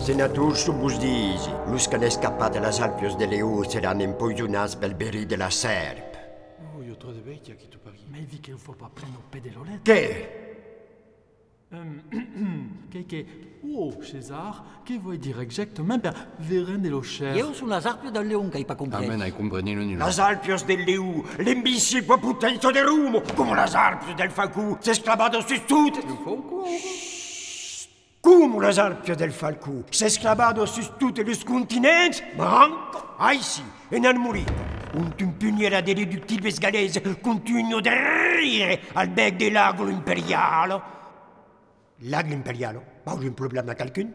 Senator Subusdisi, los que han escapado de las Alpios de Leu seran empoisonats pel verí de la serp. Oh, io trovo vecchia che tu parli. Mais vi qu'il ne faut pas prendre au pied de l'olette. Che? Oh, César, che vuoi dire exactement per veren de lo cher? Eu sunt las arpes del leon, che hai pas compris. Amen, hai comprenilo ni Las Alpios del Leu, l'invisibile potenza de Rumo, come las Alpios del Falcù, s'esclavado sus tutte. Come las Alpios del Falcù, s'esclavado sus tutti los continenti, ma anche, ai sì, e non morito. Un impugniera de riductibles galese continuo de rire al bec de l'aglo imperialo. L'aglo imperialo? Ma un problema quelqu'un?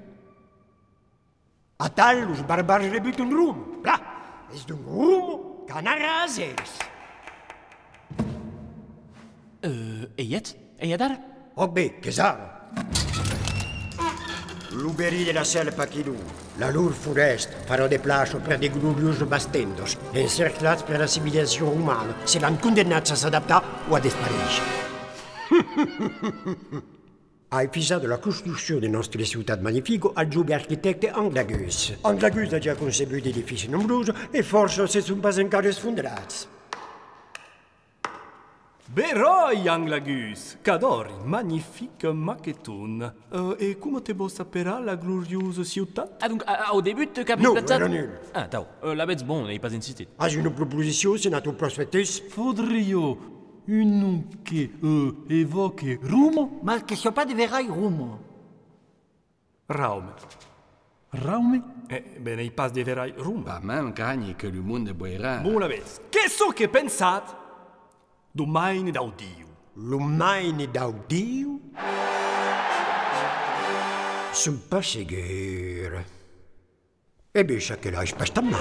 A tal, los barbares rebut un rum. Là, es d'un rum canarases. Eiet? Eiet daar? Oh bé, che sa? L'uberi de la selva qui du, la lur forest, farò de plages per de gloriosos bastendos, encerclats per la civilisació humana, seran condemnats a s'adaptar o a desaparèixer. Ha episat la construcció de nostre ciutat magnifico al jove arquitecte Anglagus. Anglagus ha ja concebut edificis nombrosos e força se són pas encara esfondrats. Beroi, Anglagus, cadori, magnifique maquetun. E come te bo sapera la gloriosa ciutat? Ah, donc, au début, tu capis Non, peut-être... non, non. Ah, tau. La bête, bon, n'est pas insisté. Has une proposició, senator prospectus? Faudrio un nom che évoque Rumo? Ma che sia pas de verai rumo. Raume. Raume? Bene, i pas de verai rum. Pas même cagni che il mondo boirà. Bon la vez. Che so che pensat? Domaine d'audio. L'umaine d'audio? Sunt pas segur. E bé, ça que là, je pas mal.